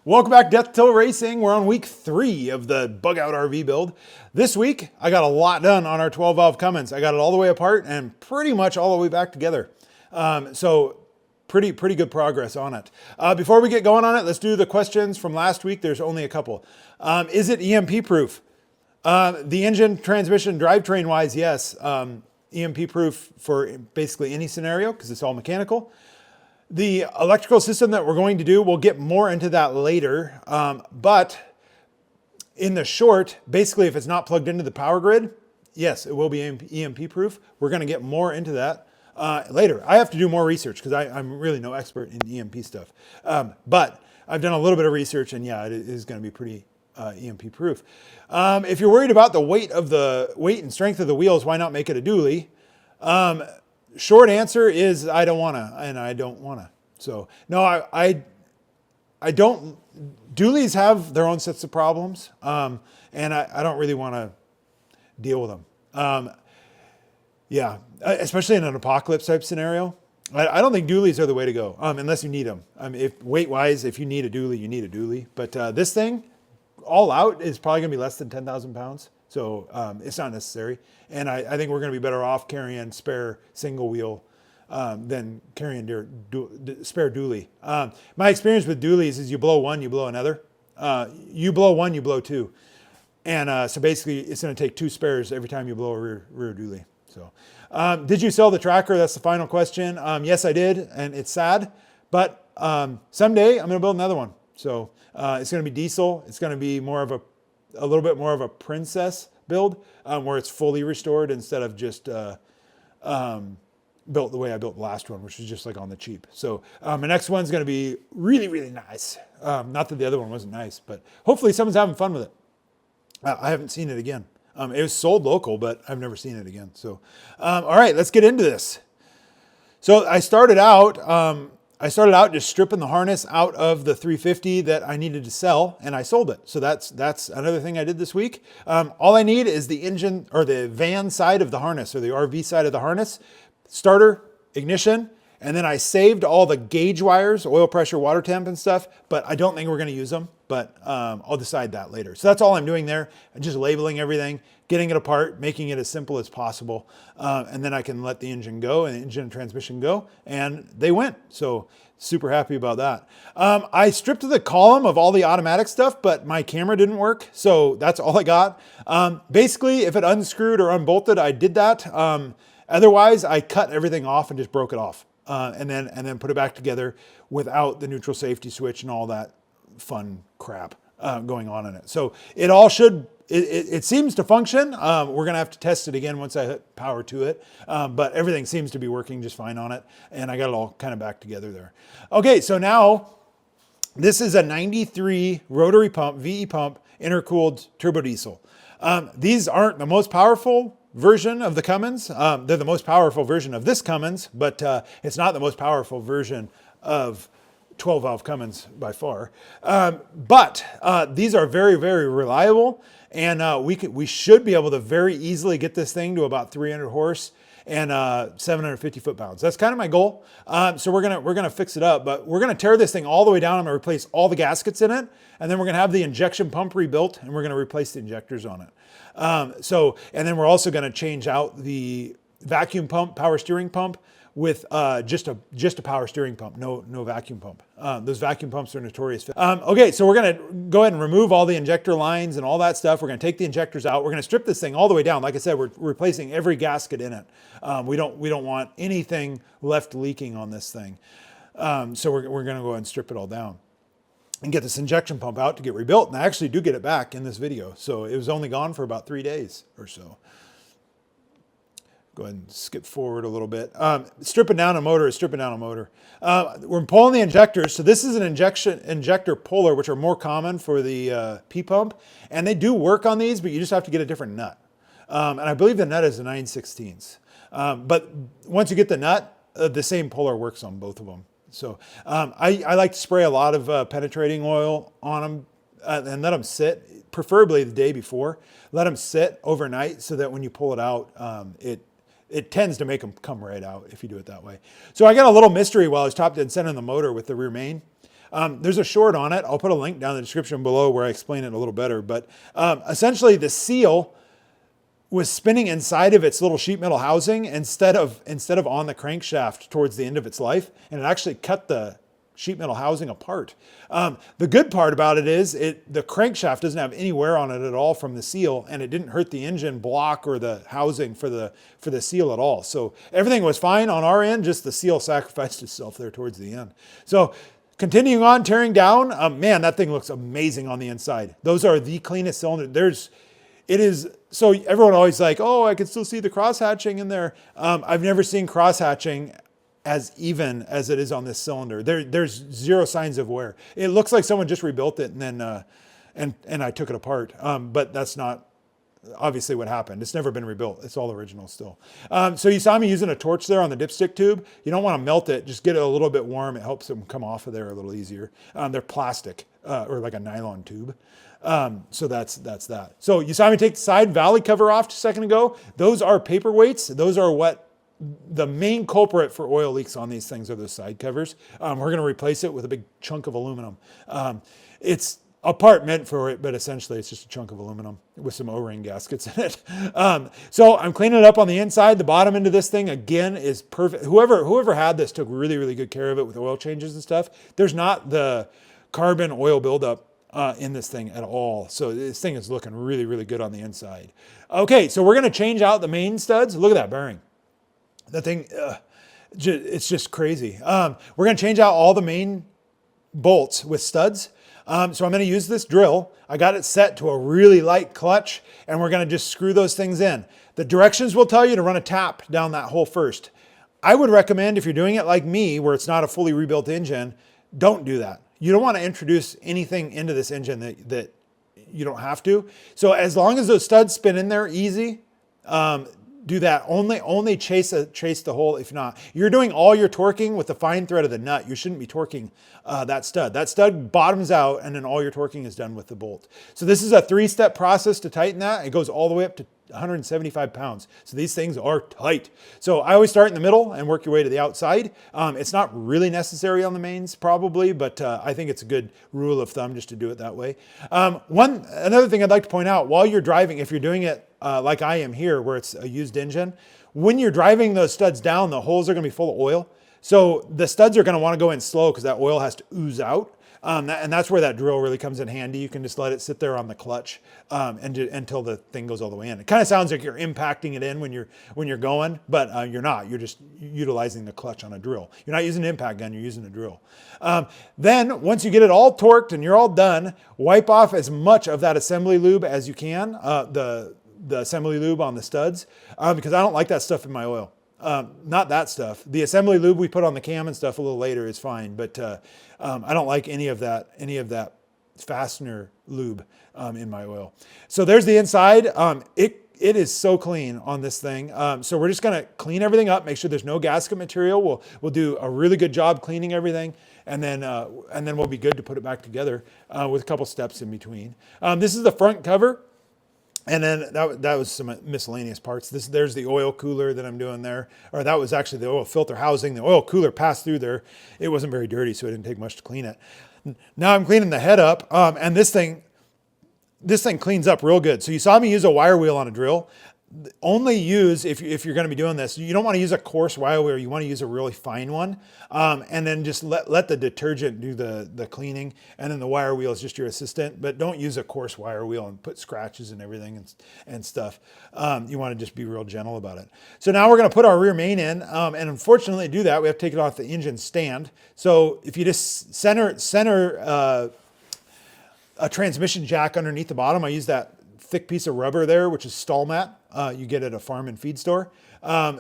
Welcome back to Death Till Racing. We're on week 3 of the bug out RV build. This week, I got a lot done on our 12 valve Cummins. I got it all the way apart and pretty much all the way back together. So pretty good progress on it. Before we get going on it, let's do the questions from last week. There's only a couple. Is it EMP proof? The engine, transmission, drivetrain wise, yes. EMP proof for basically any scenario because it's all mechanical. The electrical system that we're going to do, we'll get more into that later. But in the short, basically if it's not plugged into the power grid, yes, it will be EMP proof. We're going to get more into that later. I have to do more research because I'm really no expert in EMP stuff. But I've done a little bit of research and yeah, it is going to be pretty EMP proof. If you're worried about the weight and strength of the wheels, why not make it a dually? Short answer is I don't want to, and I don't want to. So no, I don't. Dualies have their own sets of problems, and I don't really want to deal with them. Yeah, especially in an apocalypse type scenario. I don't think dualies are the way to go, unless you need them. If weight-wise, if you need a dually, you need a dually. But this thing, all out, is probably going to be less than 10,000 pounds. So it's not necessary. And I think we're going to be better off carrying spare single wheel than carrying spare dually. My experience with dualies is you blow one, you blow another. You blow one, you blow two. And so basically it's going to take 2 spares every time you blow a rear dually. So did you sell the tracker? That's the final question. Yes, I did. And it's sad. But someday I'm going to build another one. So it's going to be diesel. It's going to be more of a little bit more of a princess build where it's fully restored instead of just built the way I built the last one, which is just like on the cheap. So my next one's going to be really nice. Not that the other one wasn't nice, but hopefully someone's having fun with it. I haven't seen it again. It was sold local, but I've never seen it again. So all right, let's get into this. So I started out just stripping the harness out of the 350 that I needed to sell, and I sold it. So that's another thing I did this week. All I need is the engine or the van side of the harness or the RV side of the harness, starter, ignition, and then I saved all the gauge wires, oil pressure, water temp and stuff, but I don't think we're going to use them, but I'll decide that later. So that's all I'm doing there. I'm just labeling everything, getting it apart, making it as simple as possible. And then I can let the engine go and the engine and transmission go, and they went. So super happy about that. I stripped the column of all the automatic stuff, but my camera didn't work. So that's all I got. Basically, if it unscrewed or unbolted, I did that. Otherwise, I cut everything off and just broke it off. And then put it back together without the neutral safety switch and all that fun crap going on in it. So it all should, it seems to function. We're going to have to test it again once I hit power to it. But everything seems to be working just fine on it. And I got it all kind of back together there. Okay, so now this is a 93 rotary pump, VE pump, intercooled turbo diesel. These aren't the most powerful version of the Cummins. They're the most powerful version of this Cummins, but it's not the most powerful version of 12 valve Cummins by far. But these are very reliable, and we should be able to very easily get this thing to about 300 horse and 750 foot-pounds. That's kind of my goal. So we're gonna fix it up, but we're gonna tear this thing all the way down. I'm gonna replace all the gaskets in it, and then we're gonna have the injection pump rebuilt, and we're gonna replace the injectors on it. And then we're also gonna change out the vacuum pump, power steering pump, with just a power steering pump, no vacuum pump. Those vacuum pumps are notorious. Okay, so we're gonna go ahead and remove all the injector lines and all that stuff. We're gonna take the injectors out. We're gonna strip this thing all the way down. Like I said, we're replacing every gasket in it. We don't want anything left leaking on this thing. So we're gonna go ahead and strip it all down and get this injection pump out to get rebuilt. And I actually do get it back in this video. So it was only gone for about 3 days or so. Go ahead and skip forward a little bit. Stripping down a motor is stripping down a motor. We're pulling the injectors. So this is an injector puller, which are more common for the P pump. And they do work on these, but you just have to get a different nut. And I believe the nut is a 9/16. But once you get the nut, the same puller works on both of them. So I like to spray a lot of penetrating oil on them and let them sit, preferably the day before. Let them sit overnight so that when you pull it out, it tends to make them come right out if you do it that way. So I got a little mystery while I was top dead center in the motor with the rear main. There's a short on it. I'll put a link down in the description below where I explain it a little better. But essentially the seal was spinning inside of its little sheet metal housing instead of on the crankshaft towards the end of its life. And it actually cut the sheet metal housing apart. The good part about it is the crankshaft doesn't have any wear on it at all from the seal, and it didn't hurt the engine block or the housing for the seal at all. So everything was fine on our end, just the seal sacrificed itself there towards the end. So continuing on, tearing down, man, that thing looks amazing on the inside. Those are the cleanest cylinders. So everyone always like, oh, I can still see the cross hatching in there. I've never seen cross hatching as even as it is on this cylinder. There's zero signs of wear. It looks like someone just rebuilt it and then and I took it apart. But that's not obviously what happened. It's never been rebuilt. It's all original still. So you saw me using a torch there on the dipstick tube. You don't want to melt it. Just get it a little bit warm. It helps them come off of there a little easier. They're plastic or like a nylon tube. So that's that. So you saw me take the side valley cover off just a second ago. Those are paperweights. Those are what the main culprit for oil leaks on these things are those side covers. We're going to replace it with a big chunk of aluminum. It's a part meant for it, but essentially it's just a chunk of aluminum with some O-ring gaskets in it. So I'm cleaning it up on the inside. The bottom end of this thing, again, is perfect. Whoever had this took really, really good care of it with oil changes and stuff. There's not the carbon oil buildup in this thing at all. So this thing is looking really, really good on the inside. Okay, so we're going to change out the main studs. Look at that bearing. That thing, it's just crazy. We're going to change out all the main bolts with studs. So I'm going to use this drill. I got it set to a really light clutch, and we're going to just screw those things in. The directions will tell you to run a tap down that hole first. I would recommend, if you're doing it like me, where it's not a fully rebuilt engine, don't do that. You don't want to introduce anything into this engine that you don't have to. So as long as those studs spin in there easy, do that. Only chase the hole. If not, you're doing all your torquing with the fine thread of the nut. You shouldn't be torquing that stud. That stud bottoms out, and then all your torquing is done with the bolt. So this is a 3-step process to tighten that. It goes all the way up to 175 pounds. So these things are tight. So I always start in the middle and work your way to the outside. It's not really necessary on the mains probably, but I think it's a good rule of thumb just to do it that way. Another thing I'd like to point out, while you're driving, if you're doing it like I am here, where it's a used engine, when you're driving those studs down, the holes are going to be full of oil. So the studs are going to want to go in slow because that oil has to ooze out. And that's where that drill really comes in handy. You can just let it sit there on the clutch until the thing goes all the way in. It kind of sounds like you're impacting it in when you're going, but you're not. You're just utilizing the clutch on a drill. You're not using an impact gun. You're using a drill. Then once you get it all torqued and you're all done, wipe off as much of that assembly lube as you can. The assembly lube on the studs, because I don't like that stuff in my oil. Not that stuff. The assembly lube we put on the cam and stuff a little later is fine, but I don't like any of that fastener lube in my oil. So there's the inside. It is so clean on this thing. So we're just gonna clean everything up, make sure there's no gasket material. We'll do a really good job cleaning everything, and then we'll be good to put it back together with a couple steps in between. This is the front cover. And then that was some miscellaneous parts. There's the oil cooler that I'm doing there. Or that was actually the oil filter housing. The oil cooler passed through there. It wasn't very dirty, so it didn't take much to clean it. Now I'm cleaning the head up, and this thing cleans up real good. So you saw me use a wire wheel on a drill. Only use, if you're going to be doing this, you don't want to use a coarse wire wheel. You want to use a really fine one, and then just let the detergent do the cleaning, and then the wire wheel is just your assistant. But don't use a coarse wire wheel and put scratches and everything and stuff. You want to just be real gentle about it. So now we're going to put our rear main in, and unfortunately to do that, we have to take it off the engine stand. So if you just center a transmission jack underneath the bottom, I use that thick piece of rubber there, which is stall mat. You get at a farm and feed store.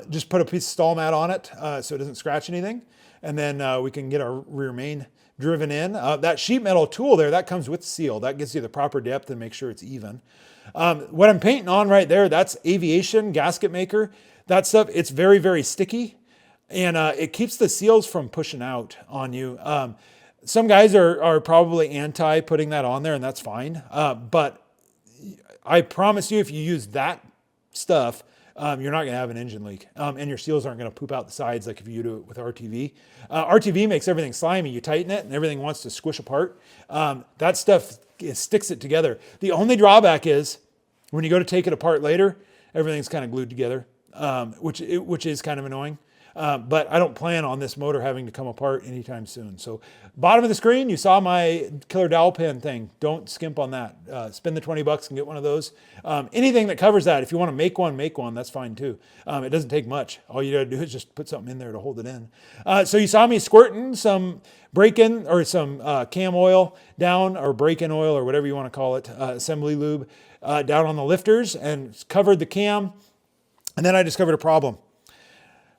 Just put a piece of stall mat on it so it doesn't scratch anything. And then we can get our rear main driven in. That sheet metal tool there, that comes with seal. That gives you the proper depth and make sure it's even. What I'm painting on right there, that's aviation gasket maker. That stuff, it's very, very sticky. And it keeps the seals from pushing out on you. Some guys are probably anti putting that on there, and that's fine. But I promise you, if you use that stuff, you're not going to have an engine leak. And your seals aren't going to poop out the sides like if you do it with RTV. RTV makes everything slimy. You tighten it and everything wants to squish apart. That stuff, it sticks it together. The only drawback is when you go to take it apart later, everything's kind of glued together, which is kind of annoying. But I don't plan on this motor having to come apart anytime soon. So bottom of the screen, you saw my killer dowel pin thing. Don't skimp on that. Spend the $20 and get one of those. Anything that covers that, if you want to make one, that's fine too. It doesn't take much. All you got to do is just put something in there to hold it in. So you saw me squirting some break-in or some cam oil down, or break-in oil, or whatever you want to call it, assembly lube, down on the lifters and covered the cam. And then I discovered a problem.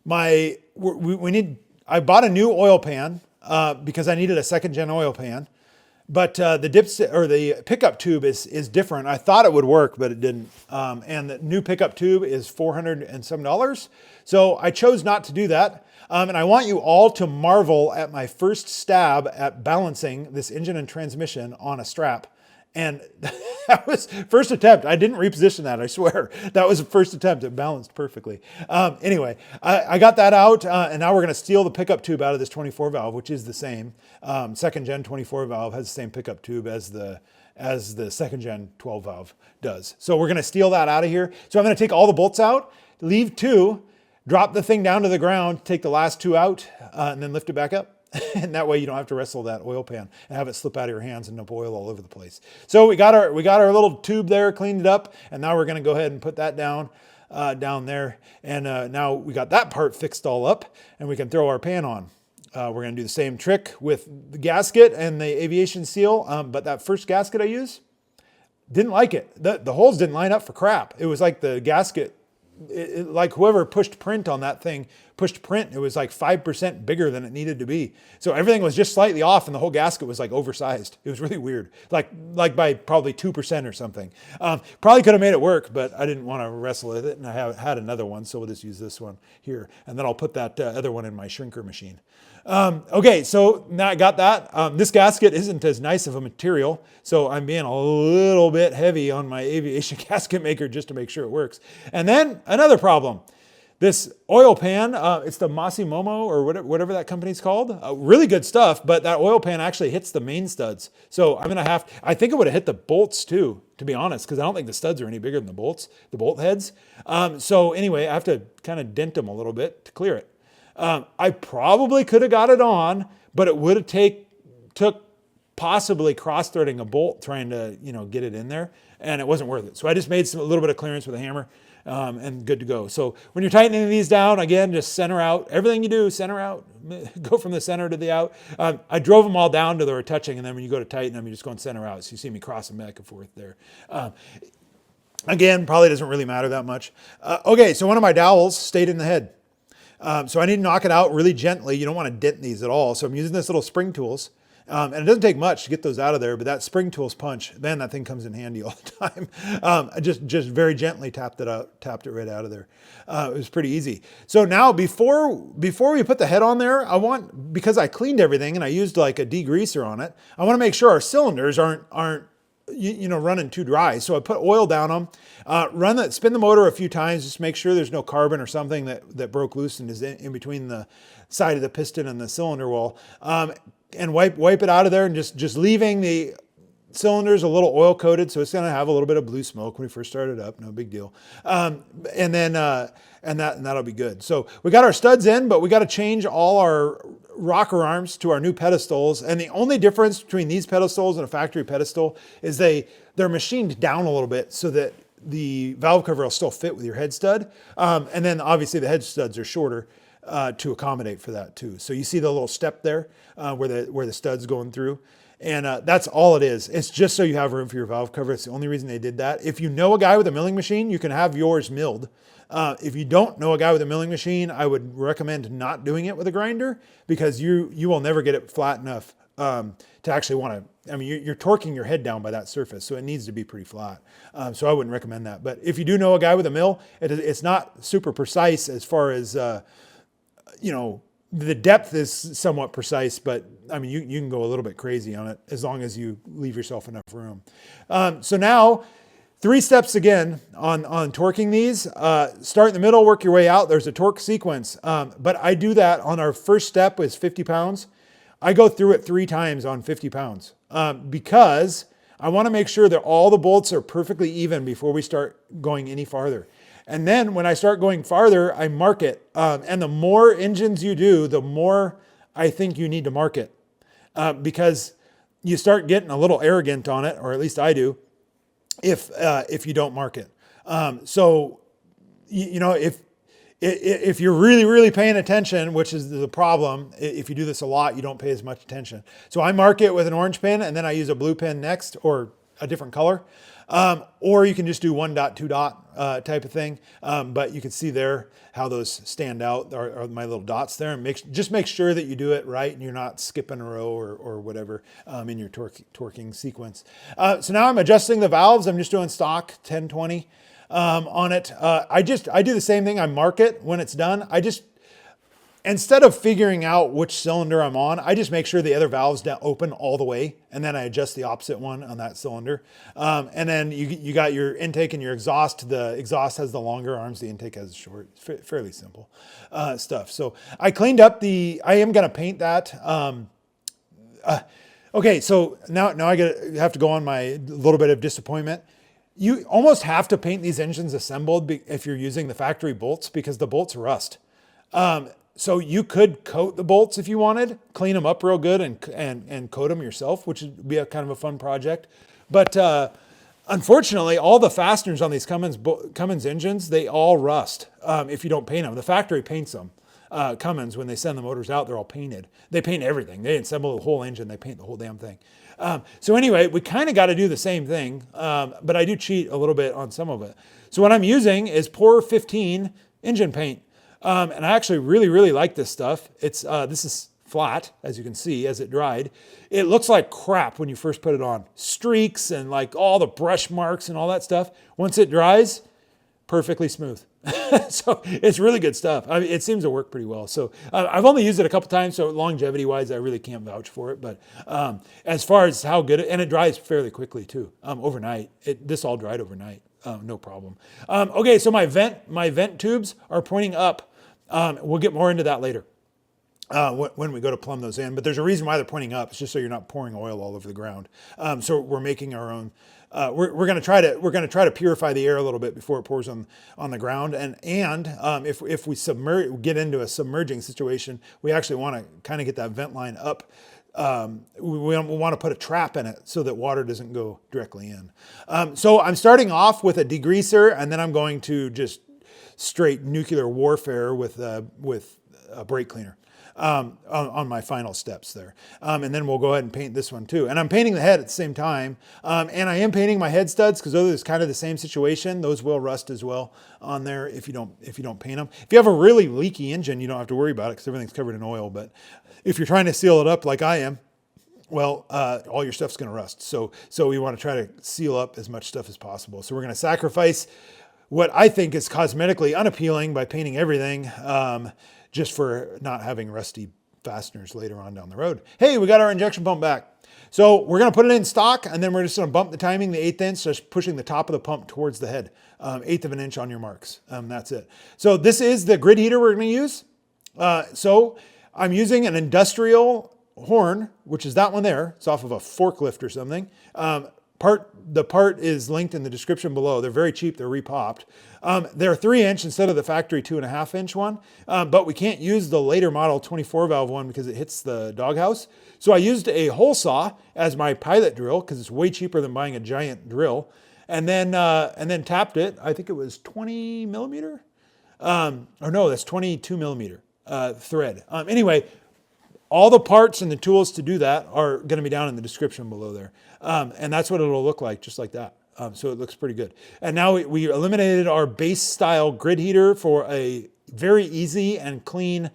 I bought a new oil pan because I needed a second gen oil pan, but the pickup tube is different. I thought it would work, but it didn't. And the new pickup tube is $400 and some. So I chose not to do that. And I want you all to marvel at my first stab at balancing this engine and transmission on a strap. And that was first attempt. I didn't reposition that, I swear. That was the first attempt. It balanced perfectly. Anyway, I got that out, and now we're going to steal the pickup tube out of this 24 valve, which is the same. Second gen 24 valve has the same pickup tube as the second gen 12 valve does. So we're going to steal that out of here. So I'm going to take all the bolts out, leave 2, drop the thing down to the ground, take the last 2 out, and then lift it back up. And that way you don't have to wrestle that oil pan and have it slip out of your hands and dump oil all over the place. So we got our little tube there, cleaned it up, and now we're going to go ahead and put that down there. And now we got that part fixed all up, and we can throw our pan on. We're going to do the same trick with the gasket and the aviation seal, but that first gasket I used, didn't like it. The holes didn't line up for crap. It was like the gasket, like whoever pushed print on that thing pushed print. It was like 5% bigger than it needed to be. So everything was just slightly off, and the whole gasket was like oversized. It was really weird, like by probably 2% or something. Probably could have made it work, but I didn't want to wrestle with it, and I had another one, so we'll just use this one here, and then I'll put that other one in my shrinker machine. Okay, so now I got that. This gasket isn't as nice of a material, so I'm being a little bit heavy on my aviation gasket maker just to make sure it works. And then another problem. This oil pan, it's the Momo or whatever that company's called. Really good stuff, but that oil pan actually hits the main studs. So I think it would have hit the bolts too, to be honest, because I don't think the studs are any bigger than the bolts, the bolt heads. So anyway, I have to kind of dent them a little bit to clear it. I probably could have got it on, but it would have took possibly cross-threading a bolt trying to, get it in there, and it wasn't worth it. So I just made a little bit of clearance with a hammer, and good to go. So when you're tightening these down, again, just center out. Everything you do, center out. Go from the center to the out. I drove them all down to they were touching, and then when you go to tighten them, you just go and center out. So you see me crossing back and forth there. Again, probably doesn't really matter that much. Okay, so one of my dowels stayed in the head. So I need to knock it out really gently. You don't want to dent these at all. So I'm using this little spring tools. And it doesn't take much to get those out of there, but that spring tools punch, man, that thing comes in handy all the time. I just very gently tapped it right out of there. It was pretty easy. So now before we put the head on there, because I cleaned everything and I used like a degreaser on it, I want to make sure our cylinders aren't running too dry. So I put oil down them, spin the motor a few times, just make sure there's no carbon or something that broke loose and is in between the side of the piston and the cylinder wall. And wipe it out of there, and just leaving the cylinders a little oil coated, so it's going to have a little bit of blue smoke when we first start it up. No big deal. And that'll be good. So we got our studs in, but we got to change all our rocker arms to our new pedestals. And the only difference between these pedestals and a factory pedestal is they're machined down a little bit so that the valve cover will still fit with your head stud. And then obviously the head studs are shorter to accommodate for that too. So you see the little step there where the stud's going through. And that's all it is. It's just so you have room for your valve cover. It's the only reason they did that. If you know a guy with a milling machine, you can have yours milled. If you don't know a guy with a milling machine, I would recommend not doing it with a grinder, because you will never get it flat enough to actually want to, you're torquing your head down by that surface, so it needs to be pretty flat. So I wouldn't recommend that. But if you do know a guy with a mill, it's not super precise as far as, the depth is somewhat precise, but you can go a little bit crazy on it as long as you leave yourself enough room. So now 3 steps again on torquing these. Start in the middle, work your way out. There's a torque sequence. But I do that on our first step is 50 pounds. I go through it 3 times on 50 pounds because I want to make sure that all the bolts are perfectly even before we start going any farther. And then when I start going farther, I mark it. And the more engines you do, the more I think you need to mark it because you start getting a little arrogant on it, or at least I do, if you don't mark it. So, you know, if you're really, really paying attention, which is the problem, if you do this a lot, you don't pay as much attention. So I mark it with an orange pin and then I use a blue pin next, or a different color. Or you can just do 1 dot, 2 dot type of thing. But you can see there how those stand out, are my little dots there. And just make sure that you do it right and you're not skipping a row or whatever in your torquing sequence. So now I'm adjusting the valves. I'm just doing stock 10-20 on it. I do the same thing. I mark it when it's done. Instead of figuring out which cylinder I'm on, I just make sure the other valve's open all the way, and then I adjust the opposite one on that cylinder. And then you got your intake and your exhaust. The exhaust has the longer arms, the intake has the short. Fairly simple stuff. So I cleaned up I am going to paint that. Okay, so now I have to go on my little bit of disappointment. You almost have to paint these engines assembled if you're using the factory bolts because the bolts rust. So you could coat the bolts if you wanted, clean them up real good and coat them yourself, which would be kind of a fun project. But unfortunately, all the fasteners on these Cummins engines, they all rust if you don't paint them. The factory paints them. Cummins, when they send the motors out, they're all painted. They paint everything. They assemble the whole engine. They paint the whole damn thing. So anyway, we kind of got to do the same thing, but I do cheat a little bit on some of it. So what I'm using is Pour 15 engine paint. And I actually really, really like this stuff. This is flat, as you can see, as it dried. It looks like crap when you first put it on. Streaks and like all the brush marks and all that stuff. Once it dries, perfectly smooth. So it's really good stuff. I mean, it seems to work pretty well. So I've only used it a couple times, so longevity-wise, I really can't vouch for it. But as far as how good and it dries fairly quickly too, overnight. This all dried overnight, no problem. Okay, so my vent tubes are pointing up. We'll get more into that later when we go to plumb those in. But there's a reason why they're pointing up. It's just so you're not pouring oil all over the ground. So we're making our own. We're going to try to purify the air a little bit before it pours on the ground. And if we get into a submerging situation, we actually want to kind of get that vent line up. We want to put a trap in it so that water doesn't go directly in. So I'm starting off with a degreaser, and then I'm going to just straight nuclear warfare with a brake cleaner on my final steps there. And then we'll go ahead and paint this one too. And I'm painting the head at the same time. And I am painting my head studs because those is kind of the same situation. Those will rust as well on there if you don't paint them. If you have a really leaky engine, you don't have to worry about it because everything's covered in oil. But if you're trying to seal it up like I am, well, all your stuff's going to rust. So we want to try to seal up as much stuff as possible. So we're going to sacrifice what I think is cosmetically unappealing by painting everything just for not having rusty fasteners later on down the road. Hey, we got our injection pump back. So we're going to put it in stock, and then we're just going to bump the timing, the 1/8 inch, just pushing the top of the pump towards the head, 1/8 of an inch on your marks. That's it. So this is the grid heater we're going to use. So I'm using an industrial horn, which is that one there. It's off of a forklift or something. The part is linked in the description below. They're very cheap. They're repopped. They're 3-inch instead of the factory 2.5-inch one. But we can't use the later model 24 valve one because it hits the doghouse. So I used a hole saw as my pilot drill because it's way cheaper than buying a giant drill. And then tapped it. I think it was 20 millimeter. Or no, that's 22 millimeter thread. Anyway, all the parts and the tools to do that are going to be down in the description below there. And that's what it'll look like, just like that. So it looks pretty good. And now we eliminated our base style grid heater for a very easy and clean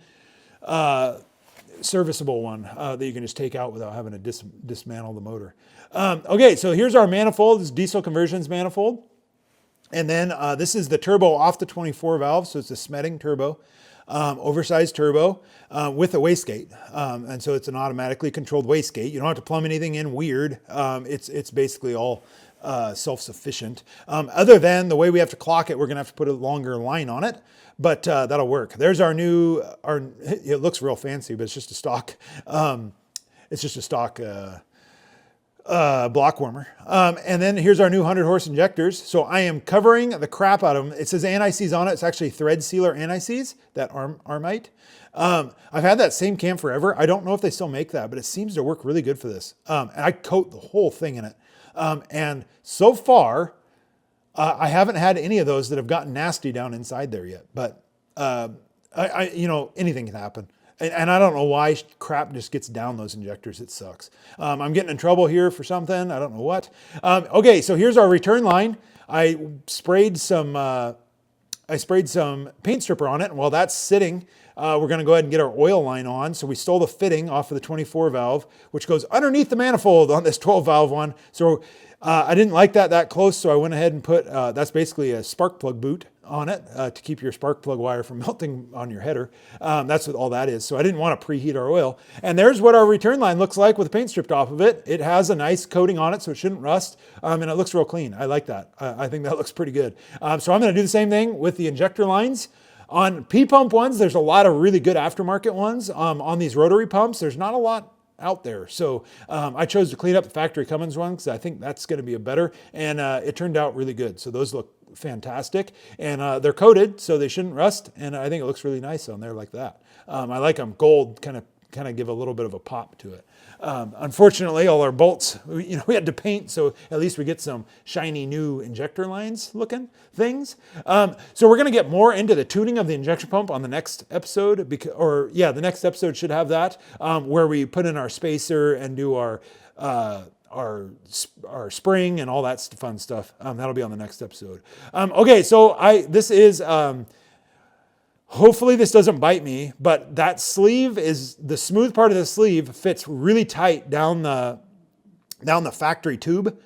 serviceable one that you can just take out without having to dismantle the motor. Okay, so here's our manifold. This is diesel conversions manifold. And then this is the turbo off the 24 valve, so it's a Smeding turbo. oversized turbo with a wastegate. And so it's an automatically controlled wastegate. You don't have to plumb anything in weird. It's basically all self-sufficient. Other than the way we have to clock it, we're going to have to put a longer line on it, but that'll work. There's our new, it looks real fancy, but it's just a stock, block warmer. And then here's our new 100-horse injectors. So I am covering the crap out of them. It says anti-seize on it. It's actually thread sealer anti-seize, that Armite. I've had that same cam forever. I don't know if they still make that, but it seems to work really good for this. And I coat the whole thing in it. And so far, I haven't had any of those that have gotten nasty down inside there yet, but anything can happen. And I don't know why crap just gets down those injectors. It sucks. I'm getting in trouble here for something. I don't know what. Okay, so here's our return line. I sprayed some paint stripper on it, and while that's sitting, we're going to go ahead and get our oil line on. So we stole the fitting off of the 24 valve, which goes underneath the manifold on this 12 valve one. So I didn't like that close, so I went ahead and put, that's basically a spark plug boot on it to keep your spark plug wire from melting on your header. That's what all that is. So I didn't want to preheat our oil. And there's what our return line looks like with the paint stripped off of it. It has a nice coating on it, so it shouldn't rust. And it looks real clean. I like that. I think that looks pretty good. So I'm going to do the same thing with the injector lines. On P-pump ones, there's a lot of really good aftermarket ones. On these rotary pumps, there's not a lot out there. So I chose to clean up the factory Cummins one because I think that's going to be a better, and it turned out really good. So those look fantastic, and they're coated, so they shouldn't rust, and I think it looks really nice on there like that. I like them gold, kind of give a little bit of a pop to it. Unfortunately, all our bolts, we had to paint, so at least we get some shiny new injector lines looking things. So we're going to get more into the tuning of the injection pump on the next episode, the next episode should have that, where we put in our spacer and do our spring and all that fun stuff. That'll be on the next episode. Okay, so this is, hopefully this doesn't bite me, but that sleeve is, the smooth part of the sleeve fits really tight down the factory tube.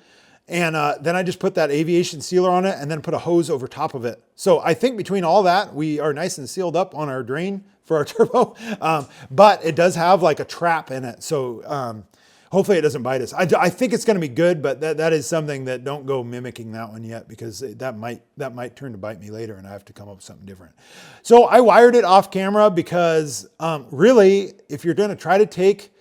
And then I just put that aviation sealer on it and then put a hose over top of it. So I think between all that, we are nice and sealed up on our drain for our turbo. But it does have like a trap in it. So hopefully it doesn't bite us. I think it's going to be good, but that is something that don't go mimicking that one yet, because that might turn to bite me later and I have to come up with something different. So I wired it off camera because really, if you're going to try to take,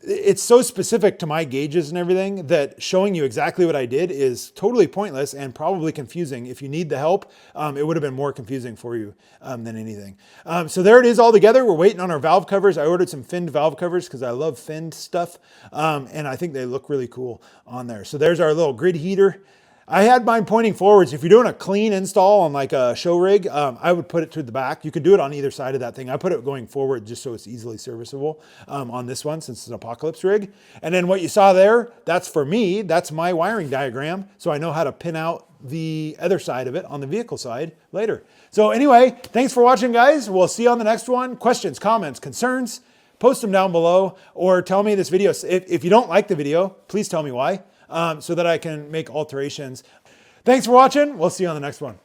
it's so specific to my gauges and everything that showing you exactly what I did is totally pointless and probably confusing. If you need the help, it would have been more confusing for you than anything. So there it is all together. We're waiting on our valve covers. I ordered some finned valve covers because I love finned stuff. And I think they look really cool on there. So there's our little grid heater. I had mine pointing forwards. If you're doing a clean install on like a show rig, I would put it to the back. You could do it on either side of that thing. I put it going forward just so it's easily serviceable on this one, since it's an Apocalypse rig. And then what you saw there, that's for me. That's my wiring diagram. So I know how to pin out the other side of it on the vehicle side later. So anyway, thanks for watching, guys. We'll see you on the next one. Questions, comments, concerns, post them down below, or tell me this video. If you don't like the video, please tell me why. So that I can make alterations. Thanks for watching. We'll see you on the next one.